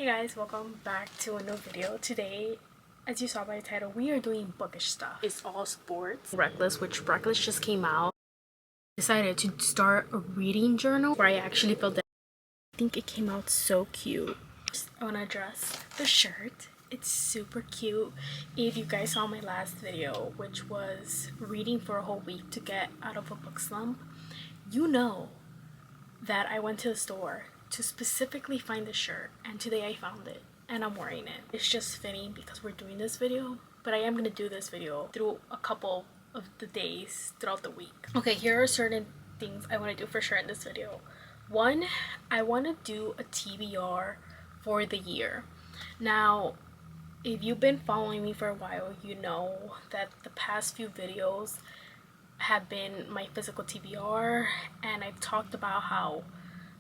guys, welcome back to a new video. Today, as you saw by the title, we are doing bookish stuff. It's all sports. Reckless, which Reckless just came out. Decided to start a reading journal where I actually felt that I think it came out so cute. I want to address the shirt. It's super cute. If you guys saw my last video, which was reading for a whole week to get out of a book slump, you know that I went to the store to specifically find the shirt, and today I found it and I'm wearing it. It's just fitting because we're doing this video, but I am going to do this video through a couple of the days throughout the week. Okay, here are certain things I want to do for sure in this video. One, I want to do a TBR for the year. Now, if you've been following me for a while, you know that the past few videos have been my physical TBR, and I've talked about how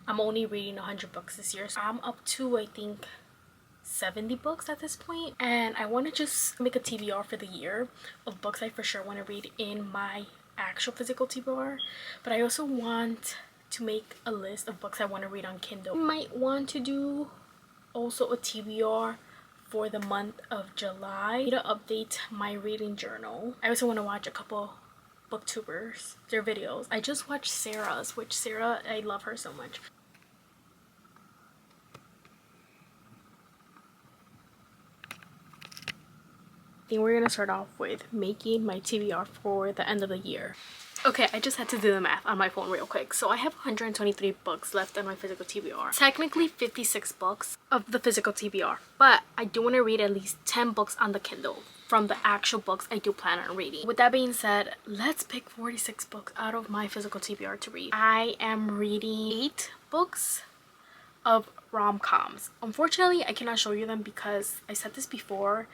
I'm only reading 100 books this year. So I'm up to, I think, 70 books at this point, and I want to just make a TBR for the year of books I for sure want to read in my actual physical TBR, but I also want to make a list of books I want to read on Kindle. I might want to do also a TBR for the month of July. I need to update my reading journal. I also want to watch a couple booktubers, their videos. I just watched Sarah's, which Sarah, I love her so much. I think we're gonna start off with making my TBR for the end of the year. Okay, I just had to do the math on my phone real quick. So I have 123 books left on my physical TBR. Technically 56 books of the physical TBR, but I do want to read at least 10 books on the Kindle from the actual books I do plan on reading. With that being said, let's pick 46 books out of my physical TBR to read. I am reading 8 books of rom-coms. Unfortunately, I cannot show you them because I said this before,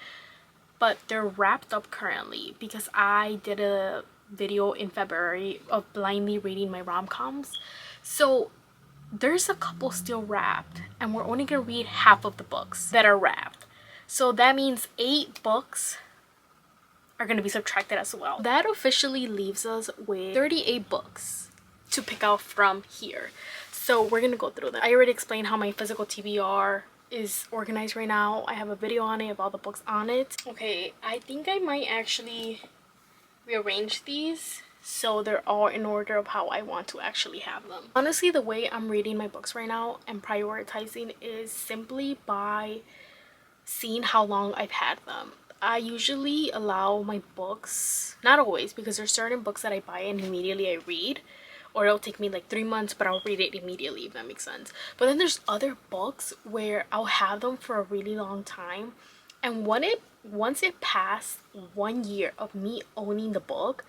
but they're wrapped up currently because I did a video in February of blindly reading my rom-coms. So there's a couple still wrapped, and we're only gonna read half of the books that are wrapped. So that means 8 books are gonna be subtracted as well. That officially leaves us with 38 books to pick out from here. So we're gonna go through them. I already explained how my physical TBR is organized right now. I have a video on it of all the books on it. Okay, I think I might actually rearrange these so they're all in order of how I want to actually have them. Honestly, the way I'm reading my books right now and prioritizing is simply by seeing how long I've had them. I usually allow my books, not always, because there's certain books that I buy and immediately I read, or it'll take me like 3 months, but I'll read it immediately, if that makes sense. But then there's other books where I'll have them for a really long time, and once it passed 1 year of me owning the book,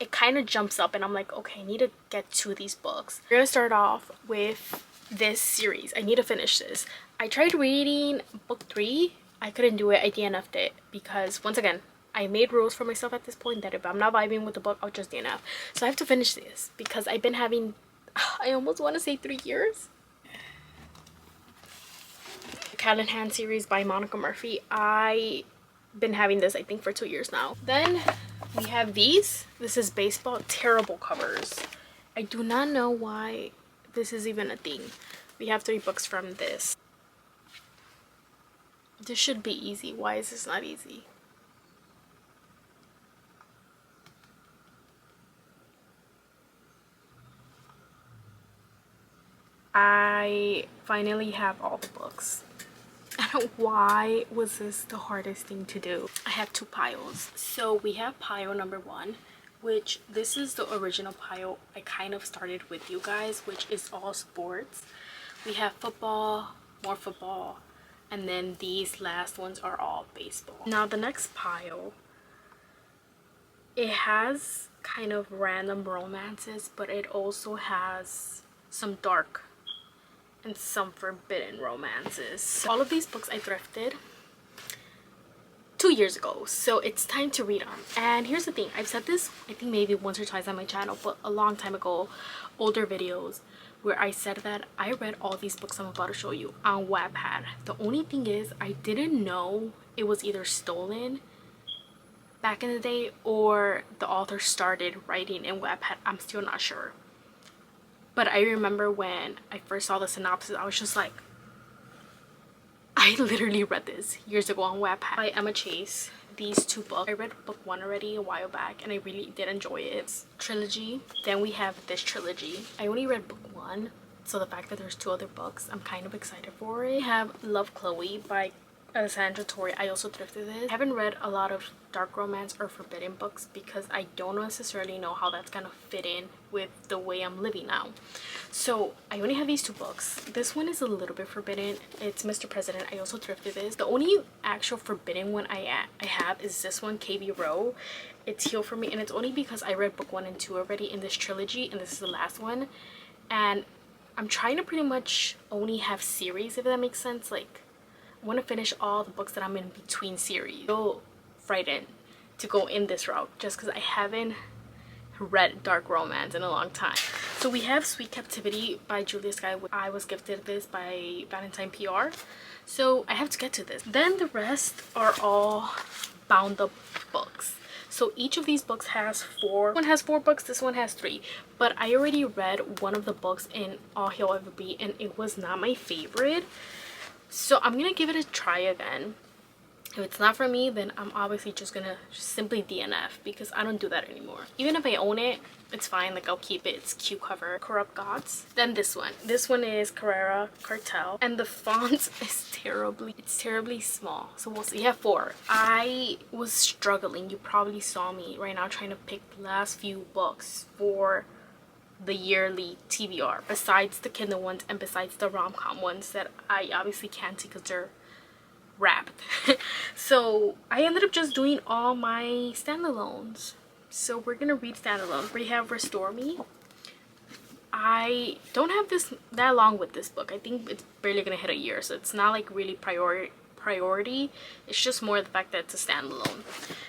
it kind of jumps up and I'm like, okay, I need to get to these books. We're gonna start off with this series. I need to finish this. I tried reading book 3. I couldn't do it. I DNF'd it because, once again, I made rules for myself at this point that if I'm not vibing with the book, I'll just DNF. So I have to finish this because I've been having, I almost want to say 3 years. Cat in Hand series by Monica Murphy. I've been having this, I think, for 2 years now. Then we have these. This is baseball. Terrible covers. I do not know why this is even a thing. We have 3 books from this. This should be easy. Why is this not easy? I finally have all the books. And why was this the hardest thing to do? I have 2 piles. So we have pile number 1, which this is the original pile I kind of started with you guys, which is all sports. We have football, more football, and then these last ones are all baseball. Now the next pile, it has kind of random romances, but it also has some dark and some forbidden romances. So all of these books I thrifted 2 years ago, so it's time to read them. And here's the thing, I've said this I think maybe once or twice on my channel, but a long time ago, older videos, where I said that I read all these books I'm about to show you on Wattpad. The only thing is, I didn't know it was either stolen back in the day or the author started writing in Wattpad. I'm still not sure. But I remember when I first saw the synopsis, I was just like, I I literally read this years ago on Wattpad by Emma Chase. These two books, I read book 1 already a while back and I really did enjoy it. It's trilogy. Then we have this trilogy. I only read book 1, so the fact that there's 2 other books, I'm kind of excited for it. We have Love Chloe by Alessandra Torre. I also thrifted this. I haven't read a lot of dark romance or forbidden books because I don't necessarily know how that's gonna fit in with the way I'm living now. So I only have these 2 books. This one is a little bit forbidden. It's Mr. President. I also thrifted this. The only actual forbidden one I have is this one, KB Row. It's Heal For Me, and it's only because I read book 1 and 2 already in this trilogy, and this is the last one. And I'm trying to pretty much only have series, if that makes sense. Like, I want to finish all the books that I'm in between series. So frightened to go in this route just because I haven't read dark romance in a long time. So we have Sweet Captivity by Julia Skye. I was gifted this by Valentine PR, so I have to get to this. Then the rest are all bound up books. So each of these books has 4. One has 4 books, this one has 3. But I already read one of the books in All He'll Ever Be and it was not my favorite. So I'm gonna give it a try again. If it's not for me, then I'm obviously just gonna simply DNF because I don't do that anymore. Even if I own it, it's fine. Like, I'll keep it. It's cute cover. Corrupt Gods. Then this one. This one is Carrera Cartel, and the font is terribly small. So we'll see. You have 4. I was struggling. You probably saw me right now trying to pick the last few books for the yearly TBR, besides the Kindle ones and besides the rom-com ones that I obviously can't see because they're wrapped. So I ended up just doing all my standalones. So we're gonna read standalones. We have Restore Me. I don't have this that long with this book. I think it's barely gonna hit a year, so it's not like really priority. It's just more the fact that it's a standalone.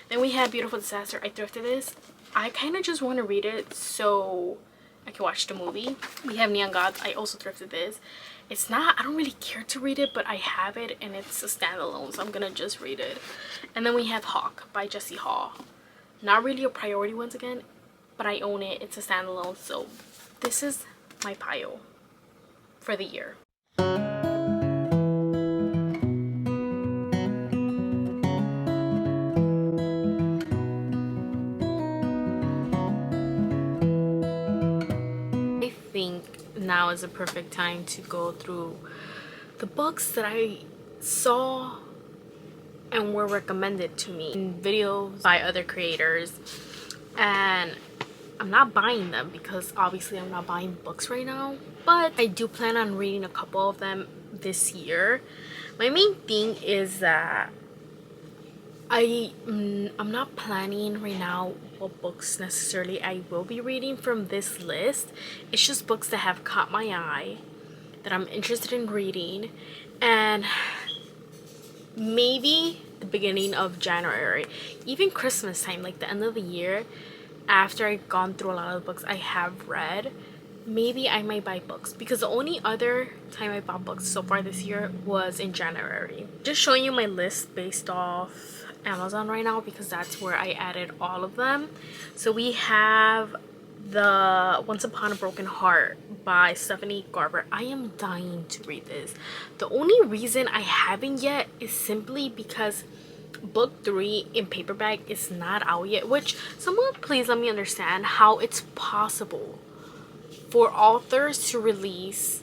Then we have Beautiful Disaster. I thrifted this. I kind of just want to read it so I can watch the movie. We have Neon Gods. I also thrifted this. It's not, I don't really care to read it, but I have it and it's a standalone, so I'm gonna just read it. And then we have Hawk by Jessie Hall. Not really a priority once again, but I own it. It's a standalone, so this is my pile for the year. I think now is a perfect time to go through the books that I saw and were recommended to me in videos by other creators, and I'm not buying them because obviously I'm not buying books right now, but I do plan on reading a couple of them this year. My main thing is that I'm not planning right now what books necessarily I will be reading from this list. It's just books that have caught my eye, that I'm interested in reading, and maybe the beginning of January, even Christmas time, like the end of the year, after I've gone through a lot of the books I have read, maybe I might buy books, because the only other time I bought books so far this year was in January. Just showing you my list based off Amazon right now because that's where I added all of them. So we have the Once Upon a Broken Heart by Stephanie Garber. I am dying to read this. The only reason I haven't yet is simply because book 3 in paperback is not out yet, which someone please let me understand how it's possible for authors to release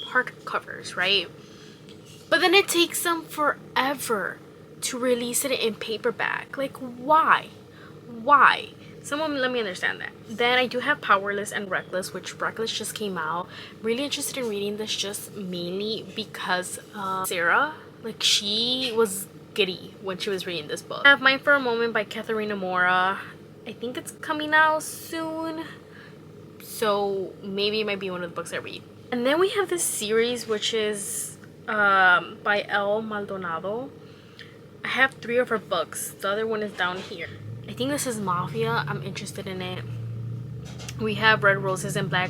hardcovers, right? But then it takes them forever to release it in paperback. Like, why? Someone let me understand that. Then I do have Powerless and Reckless, which Reckless just came out. Really interested in reading this just mainly because Sarah, like, she was giddy when she was reading this book. I have Mine for a Moment by Katharina Mora. I think it's coming out soon, so maybe it might be one of the books I read. And then we have this series which is by El Maldonado. I have 3 of her books. The other one is down here. I think this is Mafia. I'm interested in it. We have Red Roses and Black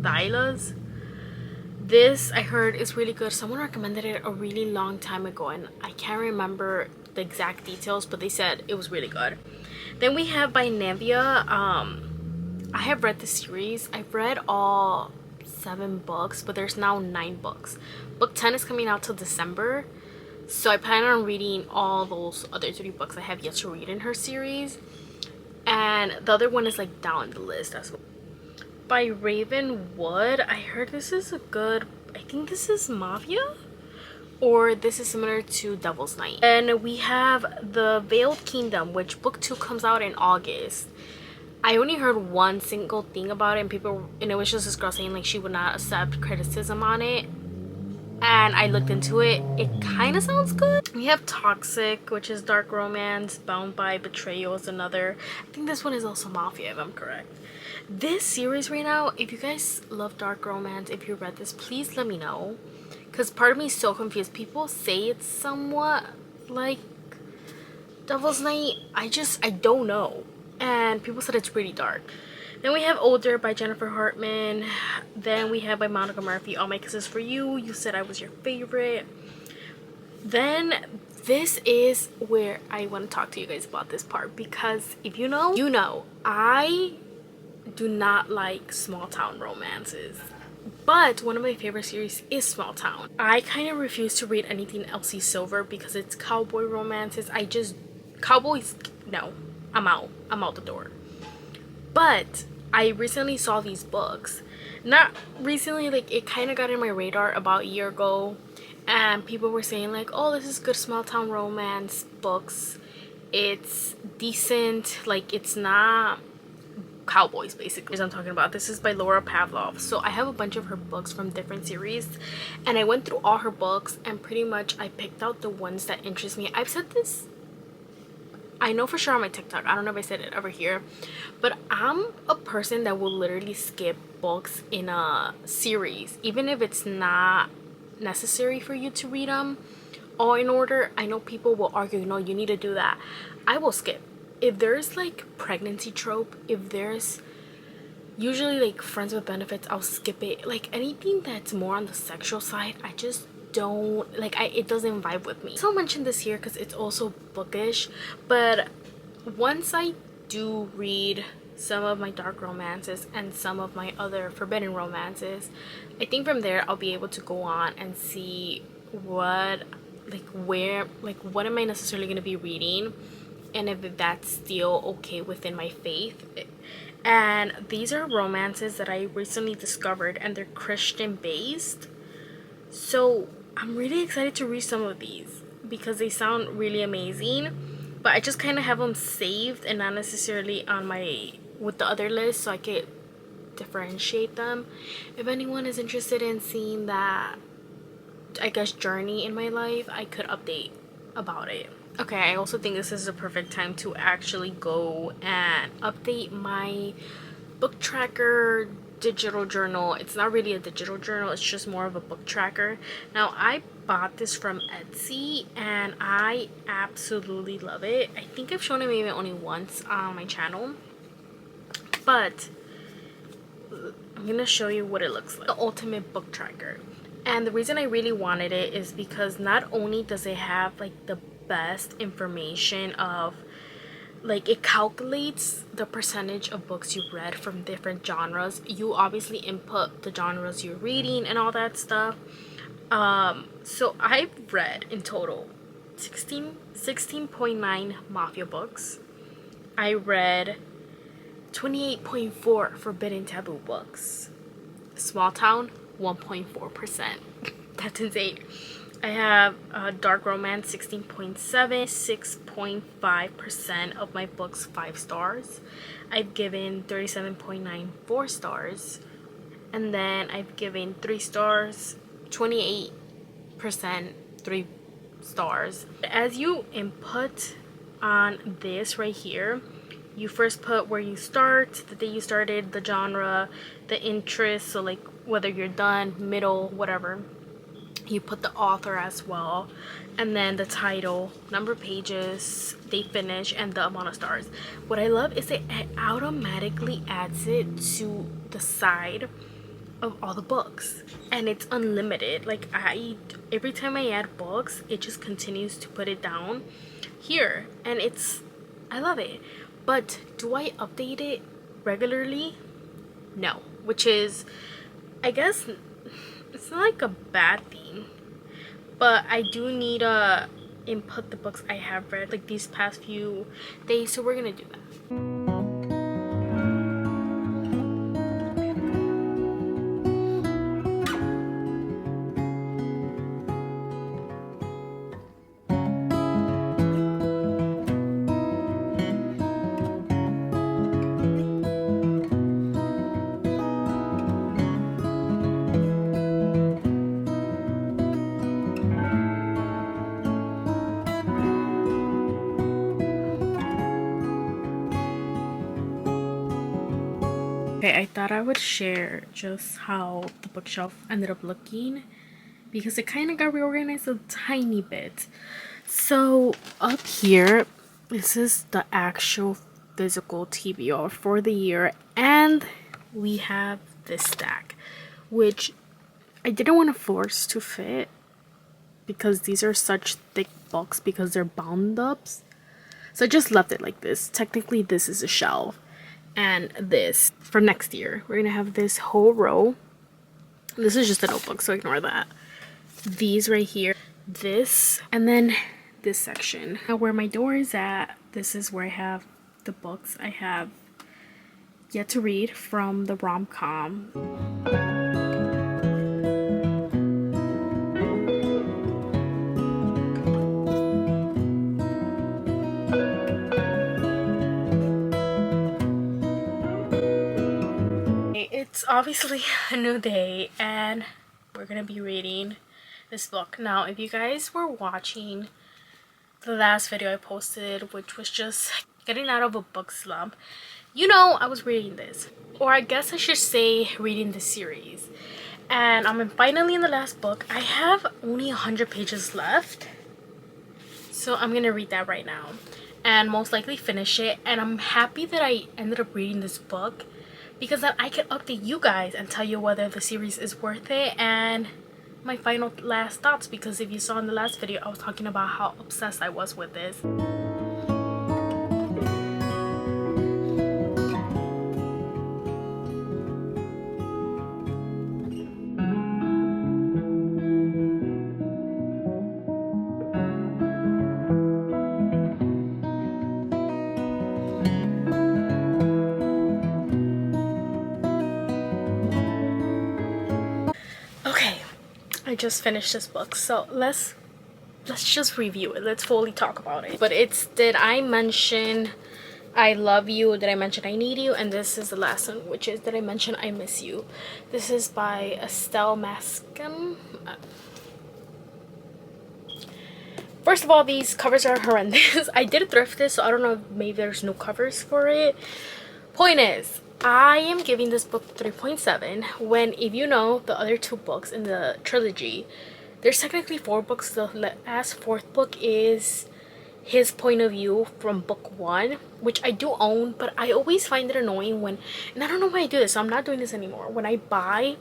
Dahlias. This I heard is really good. Someone recommended it a really long time ago and I can't remember the exact details, but they said it was really good. Then we have by Nevia. I have read the series. I've read all 7 books, but there's now 9 books. Book 10 is coming out till December, so I plan on reading all those other 3 books I have yet to read in her series, and the other one is like down the list as well. By Raven Wood. I heard this is a good, I think this is Mafia, or this is similar to Devil's Night. And we have The Veiled Kingdom, which book 2 comes out in August. I only heard one single thing about it, and it was just this girl saying like she would not accept criticism on it, and I looked into it. It kind of sounds good. We have Toxic, which is dark romance. Bound by Betrayal is another. I think this one is also Mafia, if I'm correct. This series right now, if you guys love dark romance, if you read this, please let me know, because part of me is so confused. People say it's somewhat like Devil's Night. I don't know, and people said it's pretty dark. Then we have Older by Jennifer Hartman. Then we have by Monica Murphy, All My Kisses for You. You Said I Was Your Favorite. Then this is where I want to talk to you guys about this part, because if you know, you know, I do not like small town romances, but one of my favorite series is Small Town. I kind of refuse to read anything Elsie Silver because it's cowboy romances. Cowboys, no, I'm out the door. But I recently saw these books, not recently, like it kind of got in my radar about a year ago, and people were saying like, oh, this is good small town romance books, it's decent, like it's not cowboys basically. As I'm talking about, this is by Laura Pavlov. So I have a bunch of her books from different series, and I went through all her books, and pretty much I picked out the ones that interest me. I've said this, I know for sure on my TikTok, I don't know if I said it over here, but I'm a person that will literally skip books in a series even if it's not necessary for you to read them all in order. I know people will argue, no, you need to do that. I will skip. If there's like pregnancy trope, if there's usually like friends with benefits, I'll skip it. Like anything that's more on the sexual side, I just don't like. It doesn't vibe with me. So I'll mention this here because it's also bookish, but once I do read some of my dark romances and some of my other forbidden romances, I think from there I'll be able to go on and see what what am I necessarily going to be reading, and if that's still okay within my faith. And these are romances that I recently discovered, and they're Christian based, so I'm really excited to read some of these because they sound really amazing. But I just kind of have them saved and not necessarily on my with the other list, so I could differentiate them. If anyone is interested in seeing that, I guess, journey in my life, I could update about it. Okay, I also think this is a perfect time to actually go and update my book tracker digital journal. It's not really a digital journal, it's just more of a book tracker. Now, I bought this from Etsy and I absolutely love it. I think I've shown it maybe only once on my channel, but I'm gonna show you what it looks like. The ultimate book tracker. And the reason I really wanted it is because not only does it have like the best information of like, it calculates the percentage of books you've read from different genres. You obviously input the genres you're reading and all that stuff. So I've read in total 16.9 mafia books. I read 28.4 forbidden taboo books. Small town, 1.4%. That's insane. I have dark romance, 16.7, 6.5% of my books 5 stars. I've given 37.9 4 stars, and then I've given 3 stars, 28% 3 stars. As you input on this right here, you first put where you start, the day you started, the genre, the interest, so like whether you're done, middle, whatever. You put the author as well, and then the title, number of pages they finish, and the amount of stars. What I love is it automatically adds it to the side of all the books, and it's unlimited. Like, every time I add books, it just continues to put it down here, and I love it. But do I update it regularly? No, which is, I guess it's not like a bad thing, but I do need to input the books I have read like these past few days, so we're gonna do that. Okay, I thought I would share just how the bookshelf ended up looking because it kind of got reorganized a tiny bit. So up here, this is the actual physical TBR for the year, and we have this stack, which I didn't want to force to fit because these are such thick books because they're bound ups. So I just left it like this. Technically, this is a shelf. And this for next year, we're gonna have this whole row. This is just a notebook, so ignore that. These right here, this, and then this section. Now where my door is at, this is where I have the books I have yet to read from the rom-com. It's obviously a new day and we're gonna be reading this book. Now, if you guys were watching the last video I posted, which was just getting out of a book slump, you know I was reading this. Or I guess I should say reading the series. And I'm finally in the last book. I have only 100 pages left. So I'm gonna read that right now. And most likely finish it. And I'm happy that I ended up reading this book, because then I can update you guys and tell you whether the series is worth it and my final last thoughts, because if you saw in the last video I was talking about how obsessed I was with this. I just finished this book, so let's just review it. Let's fully talk about it. But it's Did I Mention I Love You? Did I Mention I Need You? And this is the last one, which is Did I Mention I Miss You? This is by Estelle Mascom. First of all, these covers are horrendous. I did thrift this, so I don't know if maybe there's no covers for it. Point is, I am giving this book 3.7 when, if you know the other two books in the trilogy, there's technically 4 books. The last 4th book is his point of view from book 1, which I do own, but I always find it annoying when, and I don't know why I do this, so I'm not doing this anymore, when I buy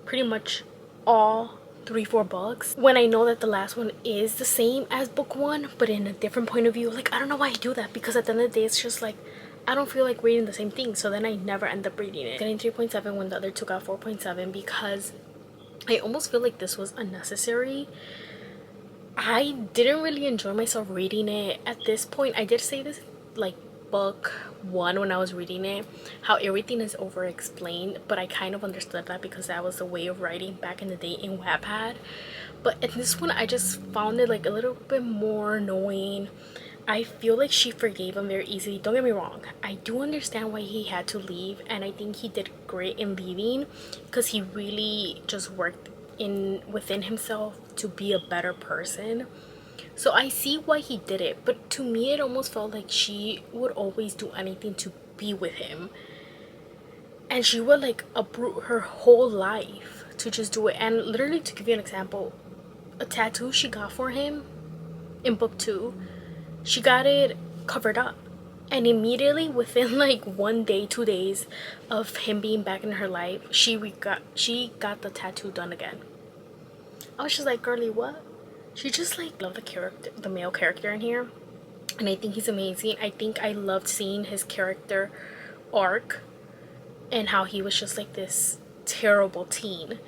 pretty much all 3-4 books, when I know that the last one is the same as book 1 but in a different point of view. Like, I don't know why I do that, because at the end of the day it's just like I don't feel like reading the same thing, so then I never end up reading it. Getting 3.7 when the other two got 4.7 because I almost feel like this was unnecessary. I didn't really enjoy myself reading it. At this point, I did say this like book 1 when I was reading it, how everything is over explained, but I kind of understood that because that was the way of writing back in the day in Wattpad. But in this one, I just found it like a little bit more annoying. I feel like she forgave him very easily. Don't get me wrong, I do understand why he had to leave, and I think he did great in leaving because he really just worked within himself to be a better person. So I see why he did it, but to me it almost felt like she would always do anything to be with him, and she would like uproot her whole life to just do it. And literally, to give you an example, a tattoo she got for him in book 2, she got it covered up, and immediately within like 1 day, 2 days of him being back in her life, she got the tattoo done again. I was just like, girly, what? She just like loved the male character in here, and I think he's amazing. I think I loved seeing his character arc and how he was just like this terrible teen,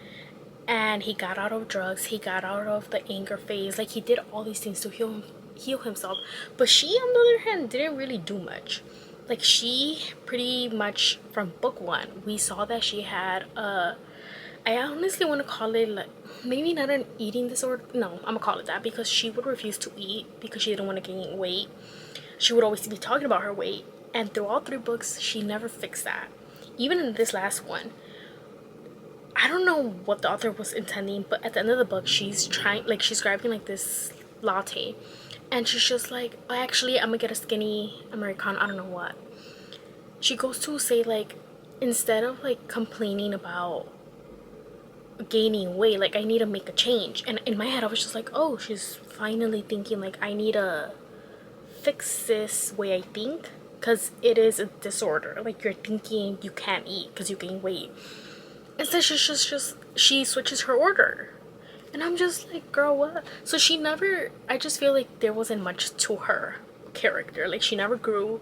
and he got out of drugs, he got out of the anger phase, like he did all these things to heal himself. But she, on the other hand, didn't really do much. Like, she pretty much, from book one, we saw that she had a, I honestly want to call it, like, maybe not an eating disorder. No, I'm gonna call it that, because she would refuse to eat because she didn't want to gain weight. She would always be talking about her weight, and through all 3 books she never fixed that. Even in this last one, I don't know what the author was intending, but at the end of the book, she's trying, like, she's grabbing like this latte, and she's just like, oh, actually I'm gonna get a skinny Americano, I don't know what. She goes to say, like, instead of like complaining about gaining weight, like, I need to make a change. And in my head I was just like, oh, she's finally thinking like, I need to fix this way I think, because it is a disorder. Like, you're thinking you can't eat because you gain weight. Instead she switches her order, and I'm just like, girl, what? So she never, I just feel like there wasn't much to her character. Like, she never grew,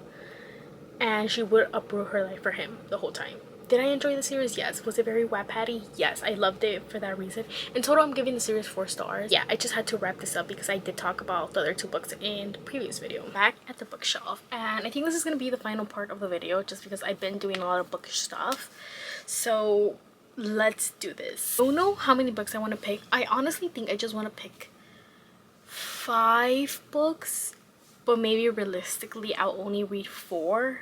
and she would uproot her life for him the whole time. Did I enjoy the series? Yes. Was it very Wattpad-y? Yes, I loved it for that reason. In total, I'm giving the series 4 stars. Yeah, I just had to wrap this up because I did talk about the other 2 books in the previous video. Back at the bookshelf, and I think this is going to be the final part of the video, just because I've been doing a lot of bookish stuff. So let's do this. I don't know how many books I want to pick. I honestly think I just want to pick 5 books, but maybe realistically I'll only read 4.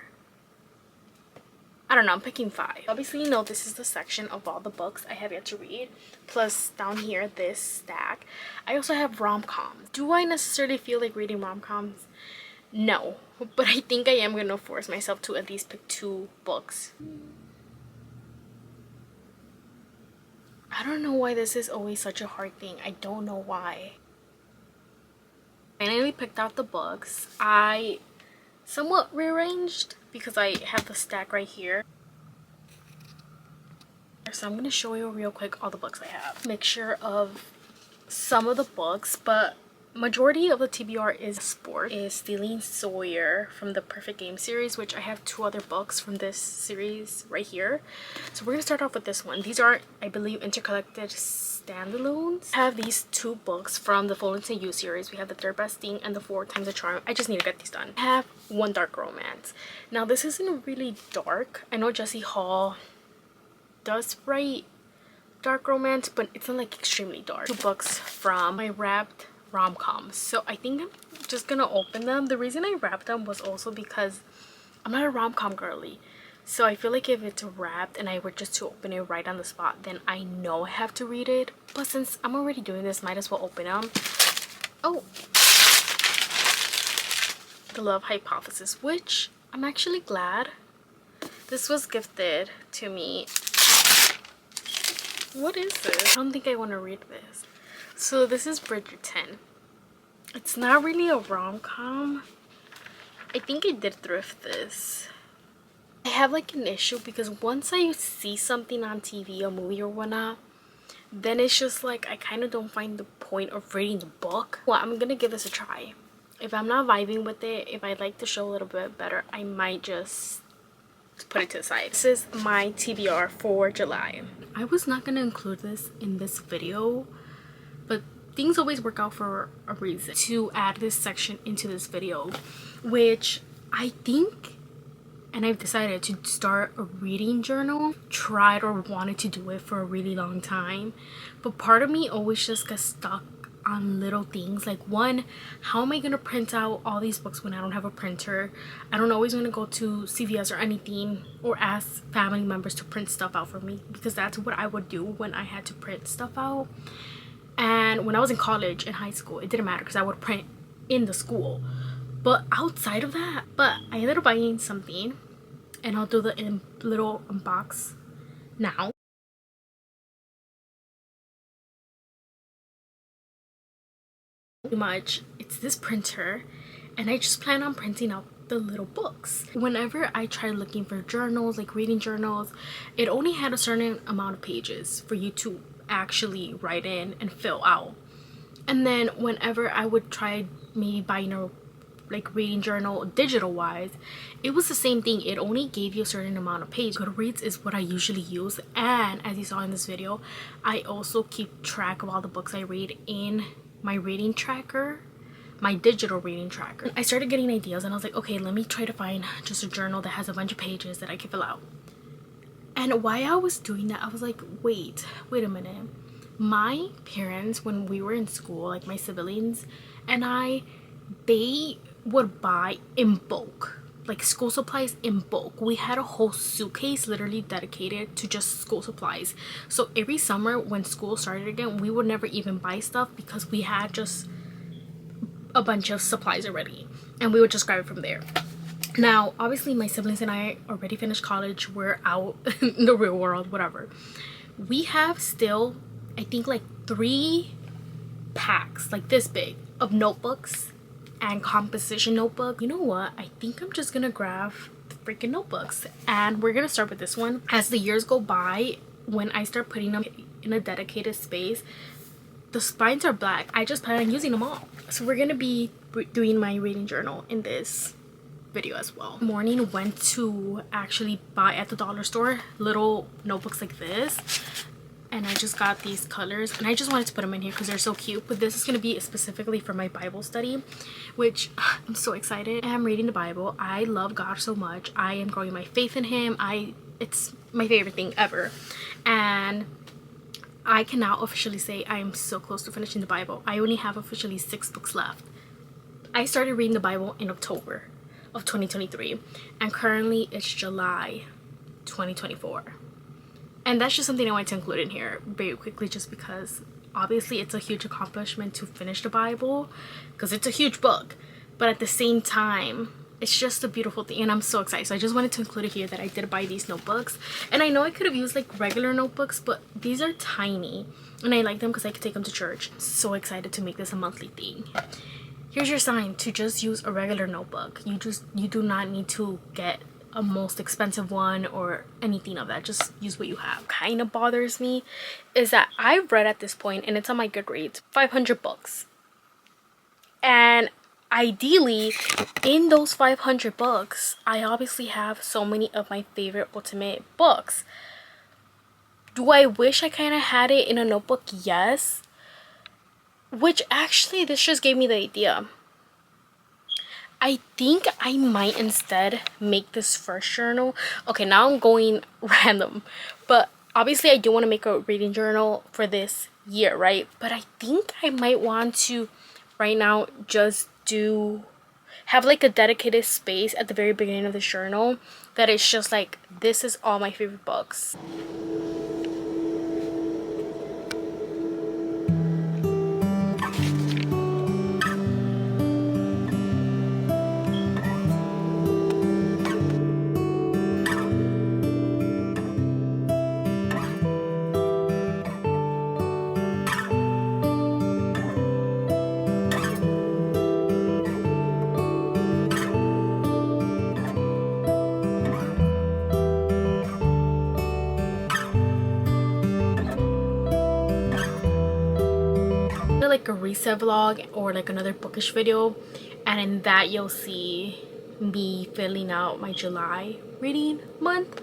I don't know, I'm picking 5. Obviously, you know, this is the section of all the books I have yet to read. Plus, down here, this stack. I also have rom-coms. Do I necessarily feel like reading rom-coms? No. But I think I am going to force myself to at least pick 2 books. I don't know why this is always such a hard thing. I don't know why. I finally picked out the books. I somewhat rearranged because I have the stack right here. So I'm going to show you real quick all the books I have. Mixture of some of the books, but majority of the TBR is sport. Is Stealing Sawyer from the Perfect Game series, which I have 2 other books from this series right here. So we're going to start off with this one. These are, I believe, intercollected standalones. I have these 2 books from the Fullerton You series. We have The Third Best Thing and The 4 Times the Charm. I just need to get these done. I have One Dark Romance. Now, this isn't really dark. I know Jessie Hall does write dark romance, but it's not like extremely dark. 2 books from my wrapped rom-coms. So I think I'm just gonna open them. The reason I wrapped them was also because I'm not a rom-com girly. So I feel like if it's wrapped and I were just to open it right on the spot, then I know I have to read it. But since I'm already doing this, might as well open them. Oh, The Love Hypothesis, which I'm actually glad. This was gifted to me. What is this? I don't think I want to read this. So this is Bridgerton. It's not really a rom-com. I think I did thrift this. I have like an issue because once I see something on TV, a movie or whatnot, then it's just like I kind of don't find the point of reading the book. Well, I'm gonna give this a try. If I'm not vibing with it, if I like the show a little bit better, I might just put it to the side. This is my TBR for July. I was not gonna include this in this video, but things always work out for a reason to add this section into this video, which I think, and I've decided to start a reading journal. Tried or wanted to do it for a really long time, but part of me always just gets stuck on little things. Like, one, how am I gonna print out all these books when I don't have a printer? I don't always want to go to CVS or anything or ask family members to print stuff out for me, because that's what I would do when I had to print stuff out. And when I was in college and high school, it didn't matter because I would print in the school. But outside of that, I ended up buying something, and I'll do the little unbox now. Pretty much, it's this printer, and I just plan on printing out the little books. Whenever I tried looking for journals, like reading journals, it only had a certain amount of pages for you to actually write in and fill out. And then whenever I would try maybe buying a like reading journal digital wise, it was the same thing. It only gave you a certain amount of pages. Goodreads is what I usually use, and as you saw in this video, I also keep track of all the books I read in my reading tracker, my digital reading tracker. I started getting ideas and I was like, okay, let me try to find just a journal that has a bunch of pages that I can fill out. And while I was doing that, I was like, wait a minute. My parents, when we were in school, like my siblings and they would buy in bulk, like school supplies in bulk. We had a whole suitcase literally dedicated to just school supplies. So every summer when school started again, we would never even buy stuff because we had just a bunch of supplies already and we would just grab it from there. Now obviously my siblings and I already finished college. We're out in the real world, whatever. We have still, I think, like 3 packs like this big of notebooks and composition notebook. You know what, I think I'm just gonna grab the freaking notebooks and we're gonna start with this one. As the years go by, when I start putting them in a dedicated space, the spines are black. I just plan on using them all. So we're gonna be doing my reading journal in this video as well. Morning went to actually buy at the dollar store little notebooks like this, and I just got these colors and I just wanted to put them in here because they're so cute. But this is going to be specifically for my Bible study, which I'm so excited. I'm reading the Bible. I love God so much. I am growing my faith in him. It's my favorite thing ever, and I can now officially say I am so close to finishing the Bible. I only have officially 6 books left. I started reading the Bible in October of 2023 and currently it's July 2024. And that's just something I wanted to include in here very quickly, just because obviously it's a huge accomplishment to finish the Bible because it's a huge book, but at the same time it's just a beautiful thing and I'm so excited. So I just wanted to include it here that I did buy these notebooks, and I know I could have used like regular notebooks, but these are tiny and I like them because I could take them to church. So excited to make this a monthly thing. Here's your sign to just use a regular notebook. You do not need to get a most expensive one or anything of that. Just use what you have. Kind of bothers me is that I've read at this point, and it's on my Goodreads, 500 books, and ideally in those 500 books I obviously have so many of my favorite ultimate books. Do I wish I kind of had it in a notebook? Yes. Which actually this just gave me the idea. I think I might instead make this first journal. Okay, now I'm going random, but obviously I do want to make a reading journal for this year, right? But I think I might want to right now just have like a dedicated space at the very beginning of the journal that is just like, this is all my favorite books. Like a reset vlog or like another bookish video, and in that you'll see me filling out my July reading month.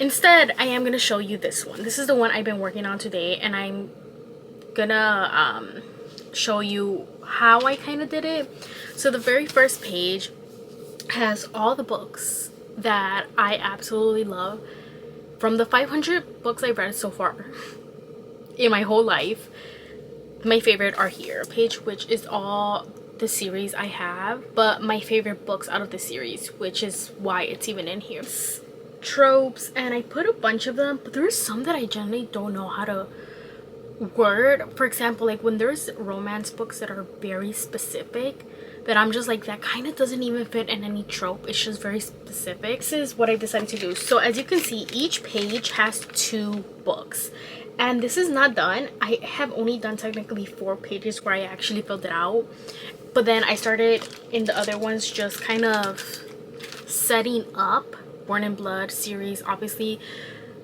Instead, I am gonna show you this one. This is the one I've been working on today, and I'm gonna show you how I kind of did it. So the very first page has all the books that I absolutely love from the 500 books I've read so far in my whole life. My favorite are here page, which is all the series I have, but my favorite books out of the series, which is why it's even in here. Tropes, and I put a bunch of them, but there's some that I generally don't know how to word. For example, like when there's romance books that are very specific, that I'm just like, that kind of doesn't even fit in any trope, it's just very specific. This is what I decided to do. So as you can see, each page has 2 books, and this is not done. I have only done technically 4 pages where I actually filled it out, but then I started in the other ones just kind of setting up Born in Blood series, obviously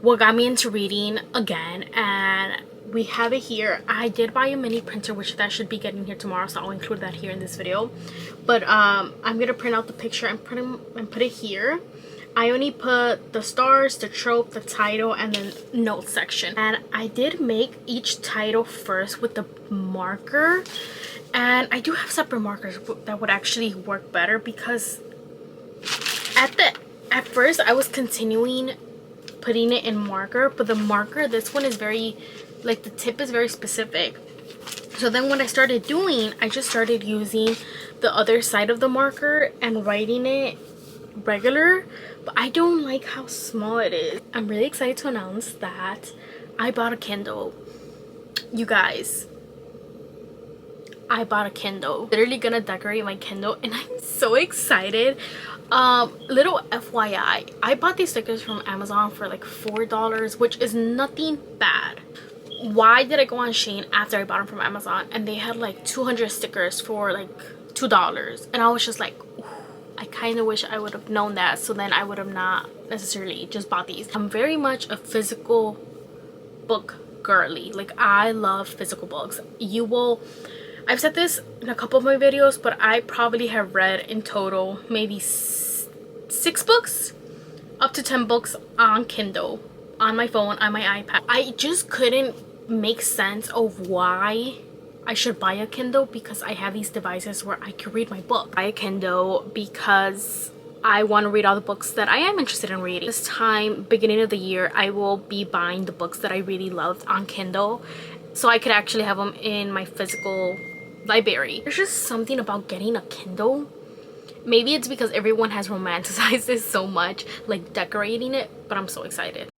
what got me into reading again, and we have it here. I did buy a mini printer, which that should be getting here tomorrow, so I'll include that here in this video. But I'm gonna print out the picture and put it here. I only put the stars, the trope, the title, and then notes section. And I did make each title first with the marker, and I do have separate markers that would actually work better, because at first I was continuing putting it in marker, but the marker, this one is very, like, the tip is very specific. So then what I started doing, I just started using the other side of the marker and writing it regular, but I don't like how small it is. I'm really excited to announce that I bought a Kindle. You guys, I bought a Kindle. Literally gonna decorate my Kindle, and I'm so excited. Little FYI, I bought these stickers from Amazon for like $4, which is nothing bad. Why did I go on Shein after I bought them from Amazon and they had like 200 stickers for like $2? And I was just like, ooh, I kind of wish I would have known that, so then I would have not necessarily just bought these. I'm very much a physical book girly. Like, I love physical books. I've said this in a couple of my videos, but I probably have read in total maybe 6 books, up to 10 books on Kindle, on my phone, on my iPad. I just couldn't make sense of why I should buy a Kindle, because I have these devices where I can read my book. Buy a Kindle because I want to read all the books that I am interested in reading. This time, beginning of the year, I will be buying the books that I really loved on Kindle, so I could actually have them in my physical library. There's just something about getting a Kindle. Maybe it's because everyone has romanticized this so much, like decorating it, but I'm so excited.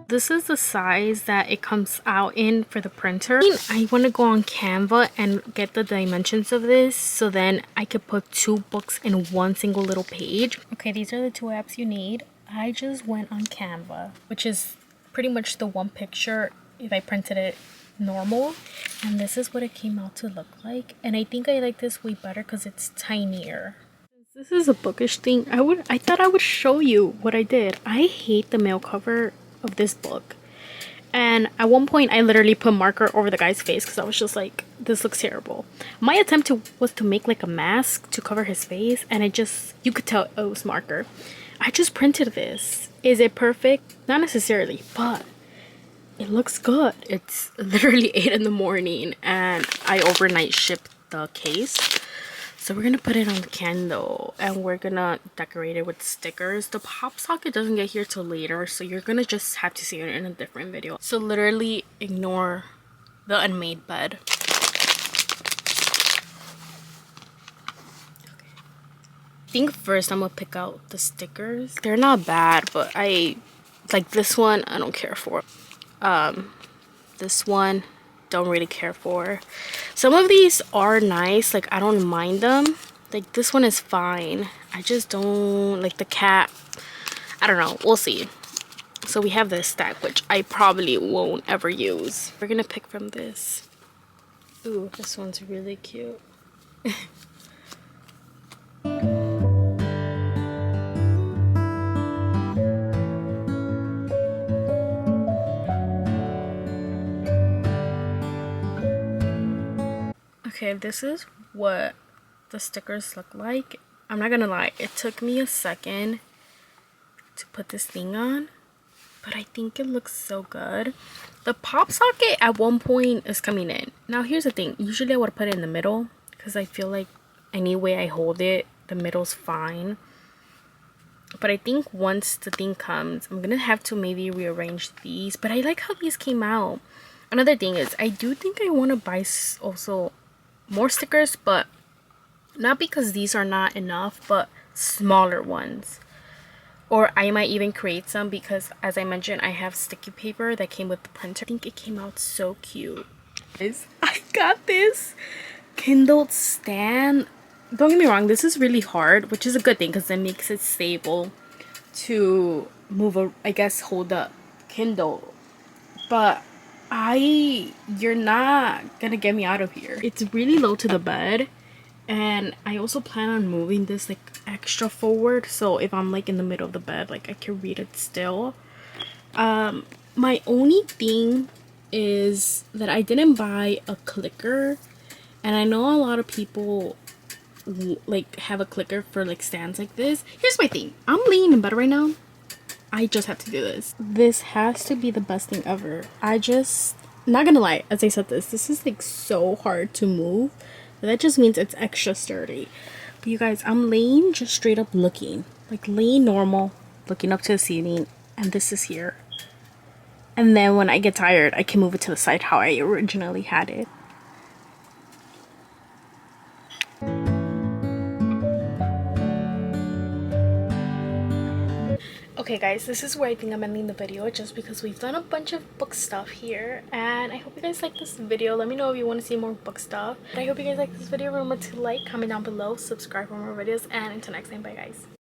This is the size that it comes out in for the printer. I want to go on Canva and get the dimensions of this, so then I could put 2 books in one single little page. Okay, these are the 2 apps you need. I just went on Canva, which is pretty much the one picture if I printed it normal, and this is what it came out to look like. And I think I like this way better because it's tinier. This is a Bookish thing. I thought I would show you what I did. I hate the mail cover of this book, and at one point I literally put marker over the guy's face because I was just like, this looks terrible. My attempt was to make like a mask to cover his face, and you could tell it was marker. I just printed this. Is it perfect? Not necessarily, but it looks good. It's literally 8 in the morning and I overnight shipped the case. So we're gonna put it on the Kindle and we're gonna decorate it with stickers. The pop socket doesn't get here till later, so you're gonna just have to see it in a different video. So literally ignore the unmade bed. I think first I'm gonna pick out the stickers. They're not bad, but like this one I don't care for. This one don't really care for. Some of these are nice, like I don't mind them. Like this one is fine. I just don't like the cat. I don't know, we'll see. So we have this stack, which I probably won't ever use. We're gonna pick from this. Ooh, this one's really cute. Okay, this is what the stickers look like. I'm not gonna lie, it took me a second to put this thing on, but I think it looks so good. The pop socket at one point is coming in. Now here's the thing, usually I would put it in the middle because I feel like any way I hold it, the middle's fine. But I think once the thing comes, I'm gonna have to maybe rearrange these, but I like how these came out. Another thing is, I do think I want to buy also more stickers, but not because these are not enough, but smaller ones. Or I might even create some because, as I mentioned, I have sticky paper that came with the printer. I think it came out so cute. Guys, I got this Kindle stand. Don't get me wrong, this is really hard, which is a good thing because it makes it stable to move, I guess, hold the Kindle, but you're not gonna get me out of here. It's really low to the bed, and I also plan on moving this like extra forward, so if I'm like in the middle of the bed, like I can read it still. My only thing is that I didn't buy a clicker, and I know a lot of people like have a clicker for like stands like this. Here's my thing. I'm laying in bed right now. I just have to do this. This has to be the best thing ever. Not gonna lie, as I said this is like so hard to move. But that just means it's extra sturdy. But you guys, I'm laying just straight up looking. Like laying normal, looking up to the ceiling, and this is here. And then when I get tired, I can move it to the side how I originally had it. Okay guys, this is where I think I'm ending the video, just because we've done a bunch of book stuff here, and I hope you guys like this video. Let me know if you want to see more book stuff. But I hope you guys like this video. Remember to like, comment down below, subscribe for more videos, and until next time, bye guys.